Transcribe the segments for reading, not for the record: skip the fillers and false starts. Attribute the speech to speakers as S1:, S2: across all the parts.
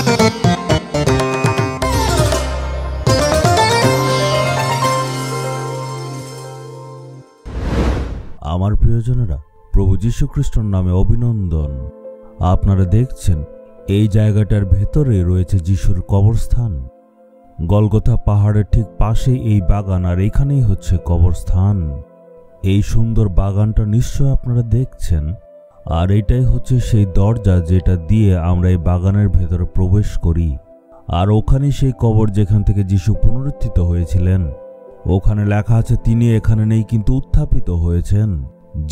S1: আমার প্রিয়জনেরা, প্রভু যীশু খ্রিস্টের নামে অভিনন্দন। আপনারা দেখছেন এই জায়গাটার ভেতরে রয়েছে যিশুর কবরস্থান। গলগথা পাহাড়ের ঠিক পাশেই এই বাগান, আর এখানেই হচ্ছে কবরস্থান। এই সুন্দর বাগানটা নিশ্চয় আপনারা দেখছেন, আর এটাই হচ্ছে সেই দরজা যেটা দিয়ে আমরা এই বাগানের ভেতরে প্রবেশ করি। আর ওখানেই সেই কবর যেখান থেকে যিশু পুনরুত্থিত হয়েছিলেন। ওখানে লেখা আছে তিনি এখানে নেই কিন্তু উত্থাপিত হয়েছেন।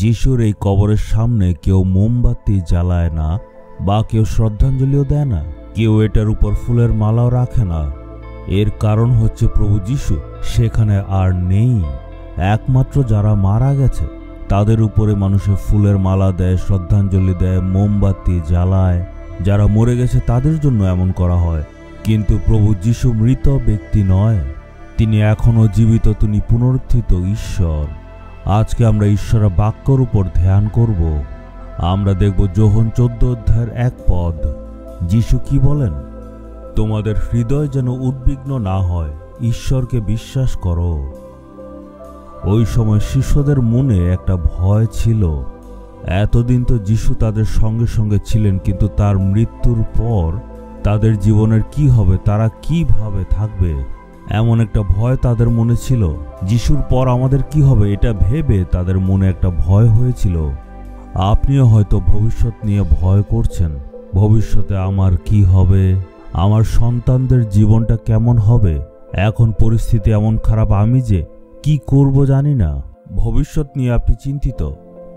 S1: যিশুর এই কবরের সামনে কেউ মোমবাতি জ্বালায় না বা কেউ শ্রদ্ধাঞ্জলিও দেয় না, কেউ এটার উপর ফুলের মালাও রাখে না। এর কারণ হচ্ছে প্রভু যিশু সেখানে আর নেই। একমাত্র যারা মারা গেছে তাদের উপরে মানুষের ফুলের মালা দেয়, শ্রদ্ধাঞ্জলি দেয়, মোমবাতি জ্বালায়। যারা মরে গেছে তাদের জন্য এমন করা হয়, কিন্তু প্রভু যিশু মৃত ব্যক্তি নয়, তিনি এখনও জীবিত, তিনি পুনরুত্থিত ঈশ্বর। আজকে আমরা ঈশ্বরের বাক্যর উপর ধ্যান করব। আমরা দেখব যোহন 14 অধ্যায়ের 1 পদ। যিশু কি বলেন? তোমাদের হৃদয় যেন উদ্বিগ্ন না হয়, ঈশ্বরকে বিশ্বাস করো। ওই সময় শিষ্যদের মনে একটা ভয় ছিল। এতদিন তো যিশু তাদের সঙ্গে সঙ্গে ছিলেন, কিন্তু তার মৃত্যুর পর তাদের জীবনের কি হবে, তারা কিভাবে থাকবে, এমন একটা ভয় তাদের মনে ছিল। যিশুর পর আমাদের কি হবে এটা ভেবে তাদের মনে একটা ভয় হয়েছিল। আপনিও হয়তো ভবিষ্যৎ নিয়ে ভয় করছেন। ভবিষ্যতে আমার কি হবে, আমার সন্তানদের জীবনটা কেমন হবে, এখন পরিস্থিতি এমন খারাপ, আমি যে কি করব জানি না। ভবিষ্যৎ নিয়ে আপনি চিন্তিত,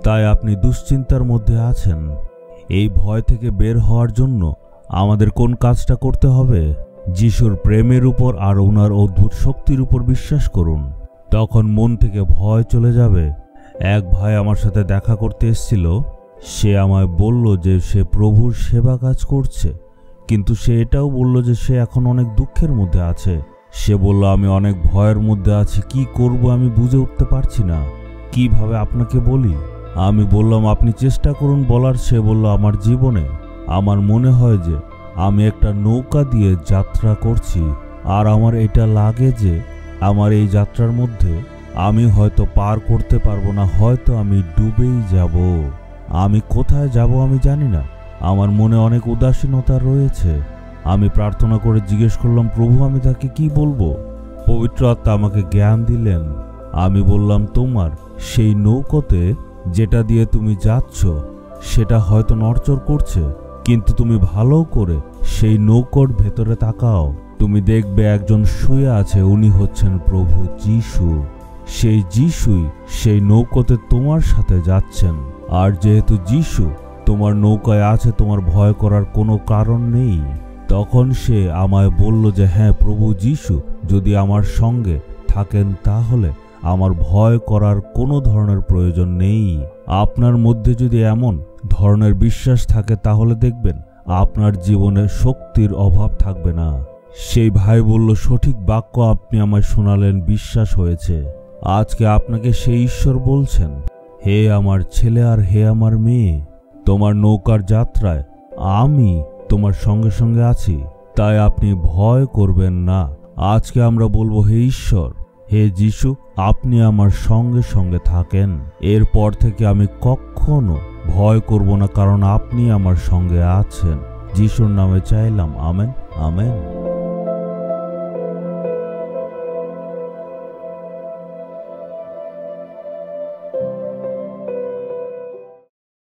S1: তাই আপনি দুশ্চিন্তার মধ্যে আছেন। এই ভয় থেকে বের হওয়ার জন্য আমাদের কোন কাজটা করতে হবে? যিশুর প্রেমের উপর আর ওনার অদ্ভুত শক্তির উপর বিশ্বাস করুন, তখন মন থেকে ভয় চলে যাবে। এক ভাই আমার সাথে দেখা করতে এসেছিল। সে আমায় বলল যে সে প্রভুর সেবা কাজ করছে, কিন্তু সে এটাও বলল যে সে এখন অনেক দুঃখের মধ্যে আছে। সে বলল আমি অনেক ভয়ের মধ্যে আছি, কি করব আমি বুঝে উঠতে পারছি না, কিভাবে আপনাকে বলি। আমি বললাম আপনি চেষ্টা করুন বলার। সে বলল আমার জীবনে আমার মনে হয় যে আমি একটা নৌকা দিয়ে যাত্রা করছি, আর আমার এটা লাগে যে আমার এই যাত্রার মধ্যে আমি হয়তো পার করতে পারবো না, হয়তো আমি ডুবেই যাব। আমি কোথায় যাব আমি জানি না, আমার মনে অনেক উদাসীনতা রয়েছে। আমি প্রার্থনা করে জিজ্ঞেস করলাম প্রভু আমি তাকে কি বলবো? পবিত্র আত্মা আমাকে জ্ঞান দিলেন। আমি বললাম তোমার সেই নৌকাতে যেটা দিয়ে তুমি যাচ্ছ সেটা হয়তো নড়চড় করছে, কিন্তু তুমি ভালো করে সেই নৌকার ভেতরে তাকাও, তুমি দেখবে একজন শুয়ে আছে, উনি হচ্ছেন প্রভু যিশু। সেই যিশুই সেই নৌকাতে তোমার সাথে যাচ্ছেন। আর যেহেতু যিশু তোমার নৌকায় আছে, তোমার ভয় করার কোনো কারণ নেই। তখন সে আমায় বলল যে হ্যাঁ, প্রভু যিশু যদি আমার সঙ্গে থাকেন তাহলে আমার ভয় করার কোনো ধরনের প্রয়োজন নেই। আপনার মধ্যে যদি এমন ধরনের বিশ্বাস থাকে তাহলে দেখবেন আপনার জীবনে শক্তির অভাব থাকবে না। সেই ভাই বলল সঠিক বাক্য আপনি আমায় শোনালেন, বিশ্বাস হয়েছে। আজকে আপনাকে সেই ঈশ্বর বলছেন, হে আমার ছেলে আর হে আমার মেয়ে, তোমার নৌকার যাত্রায় আমি তোমার সঙ্গে সঙ্গে আছি, তাই আপনি ভয় করবেন না। আজকে আমরা বলবো হে ঈশ্বর, হে যিশু, আপনি আমার সঙ্গে সঙ্গে থাকেন। এরপর থেকে আমি কখনো ভয় করব না, কারণ আপনি আমার সঙ্গে আছেন। যিশুর নামে চাইলাম, আমেন, আমেন।